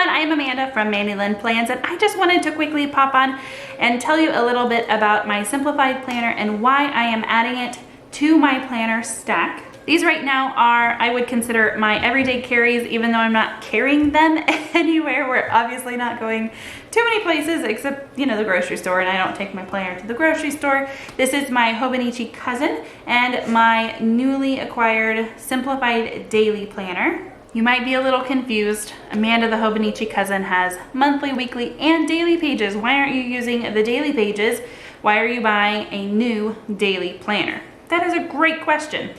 everyone, I am Amanda from Mandy Lynn Plans, and I just wanted to quickly pop on and tell you a little bit about my Simplified planner and why I am adding it to my planner stack. These right now are, I would consider my everyday carries, even though I'm not carrying them anywhere. We're obviously not going too many places except, the grocery store, and I don't take my planner to the grocery store. This is my Hobonichi cousin and my newly acquired Simplified daily planner. You might be a little confused. Amanda, the Hobonichi cousin, has monthly, weekly, and daily pages. Why aren't you using the daily pages? Why are you buying a new daily planner? That is a great question.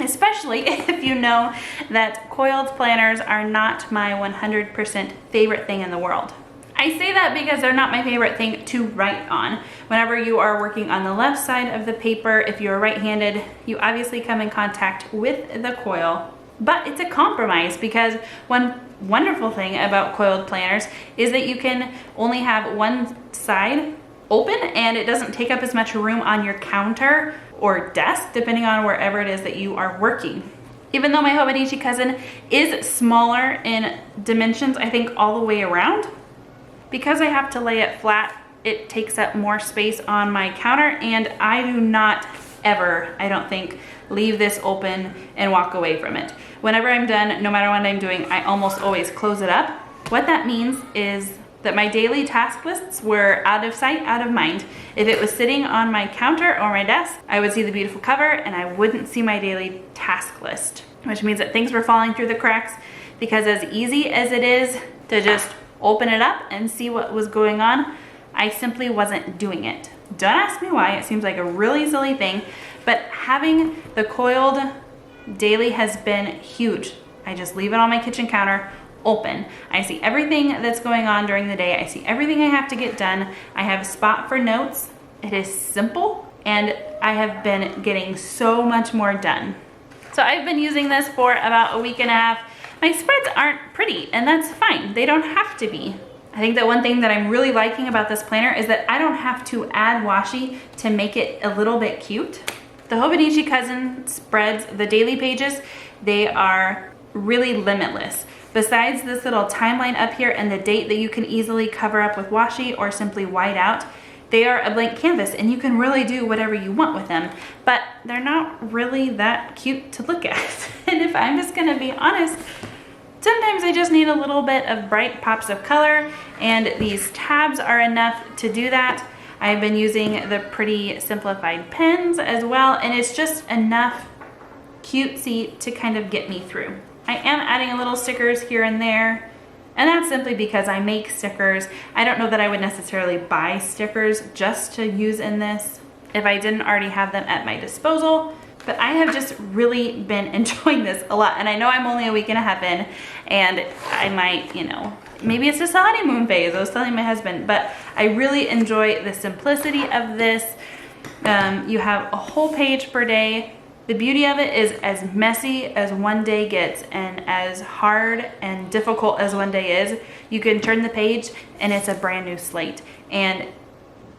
Especially if you know that coiled planners are not my 100% favorite thing in the world. I say that because they're not my favorite thing to write on. Whenever you are working on the left side of the paper, if you're right-handed, you obviously come in contact with the coil. But it's a compromise because one wonderful thing about coiled planners is that you can only have one side open and it doesn't take up as much room on your counter or desk, depending on wherever it is that you are working. Even though my Hobonichi cousin is smaller in dimensions, I think all the way around, because I have to lay it flat, it takes up more space on my counter, and I do not ever, I don't think, leave this open and walk away from it. Whenever I'm done, no matter what I'm doing, I almost always close it up. What that means is that my daily task lists were out of sight, out of mind. If it was sitting on my counter or my desk, I would see the beautiful cover and I wouldn't see my daily task list, which means that things were falling through the cracks, because as easy as it is to just open it up and see what was going on, I simply wasn't doing it. Don't ask me why, it seems like a really silly thing, but having the coiled daily has been huge. I just leave it on my kitchen counter open. I see everything that's going on during the day. I see everything I have to get done. I have a spot for notes. It is simple, and I have been getting so much more done. So I've been using this for about a week and a half. My spreads aren't pretty, and that's fine. They don't have to be. I think that one thing that I'm really liking about this planner is that I don't have to add washi to make it a little bit cute. The Hobonichi cousin spreads, the daily pages, they are really limitless. Besides this little timeline up here and the date that you can easily cover up with washi or simply white out, they are a blank canvas and you can really do whatever you want with them, but they're not really that cute to look at. And if I'm just gonna be honest, sometimes I just need a little bit of bright pops of color, and these tabs are enough to do that. I've been using the pretty Simplified pens as well, and it's just enough cutesy to kind of get me through. I am adding a little stickers here and there, and that's simply because I make stickers. I don't know that I would necessarily buy stickers just to use in this if I didn't already have them at my disposal. But I have just really been enjoying this a lot, and I know I'm only a week and a half in, and I might, maybe it's just a honeymoon phase. I was telling my husband, but I really enjoy the simplicity of this. You have a whole page per day. The beauty of it is as messy as one day gets and as hard and difficult as one day is, you can turn the page and it's a brand new slate. And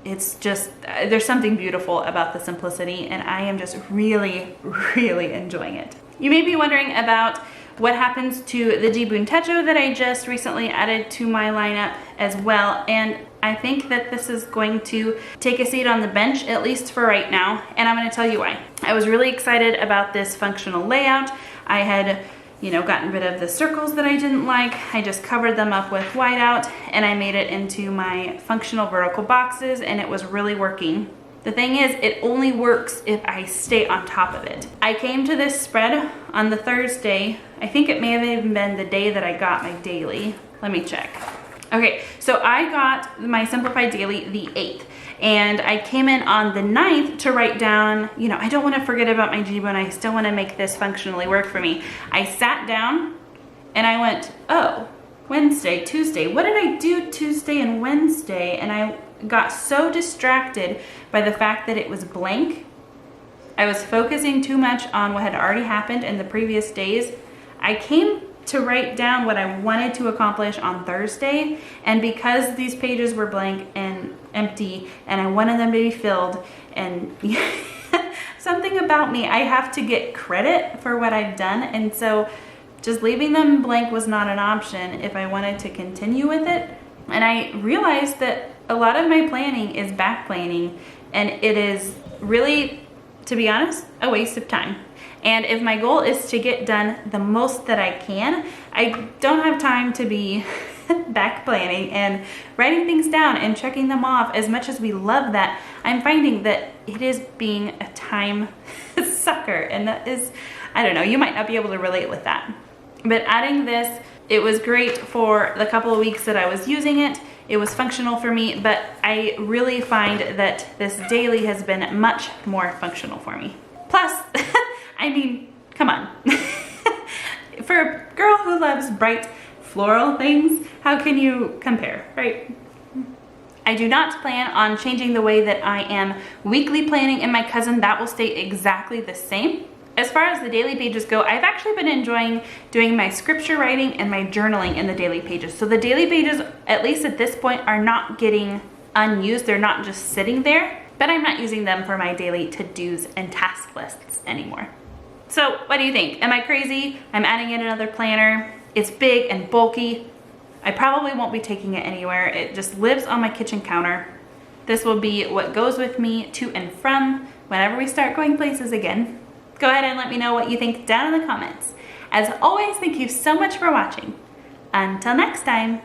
it's just, there's something beautiful about the simplicity, and I am just really, really enjoying it. You may be wondering about what happens to the Jibun techo that I just recently added to my lineup as well, and I think that this is going to take a seat on the bench, at least for right now, and I'm going to tell you why. I was really excited about this functional layout. I had gotten rid of the circles that I didn't like. I just covered them up with whiteout, and I made it into my functional vertical boxes, and it was really working. The thing is, it only works if I stay on top of it. I came to this spread on the Thursday. I think it may have even been the day that I got my daily. Let me check. Okay, so I got my Simplified daily the 8th, and I came in on the 9th to write down, I don't want to forget about my Jibun. I still want to make this functionally work for me. I sat down and I went, oh, Wednesday, Tuesday. What did I do Tuesday and Wednesday? And I got so distracted by the fact that it was blank. I was focusing too much on what had already happened in the previous days. I came to write down what I wanted to accomplish on Thursday, and because these pages were blank and empty and I wanted them to be filled, and something about me, I have to get credit for what I've done, and so just leaving them blank was not an option if I wanted to continue with it. And I realized that a lot of my planning is back planning, and it is really, to be honest, a waste of time. And if my goal is to get done the most that I can, I don't have time to be back planning and writing things down and checking them off. As much as we love that, I'm finding that it is being a time sucker, and that is, I don't know, you might not be able to relate with that. But adding this, it was great for the couple of weeks that I was using it. It was functional for me, but I really find that this daily has been much more functional for me. Plus, I mean, come on. For a girl who loves bright floral things, how can you compare, right? I do not plan on changing the way that I am weekly planning in my cousin. That will stay exactly the same. As far as the daily pages go, I've actually been enjoying doing my scripture writing and my journaling in the daily pages. So the daily pages, at least at this point, are not getting unused. They're not just sitting there, but I'm not using them for my daily to-dos and task lists anymore. So what do you think? Am I crazy? I'm adding in another planner. It's big and bulky. I probably won't be taking it anywhere. It just lives on my kitchen counter. This will be what goes with me to and from whenever we start going places again. Go ahead and let me know what you think down in the comments. As always, thank you so much for watching. Until next time.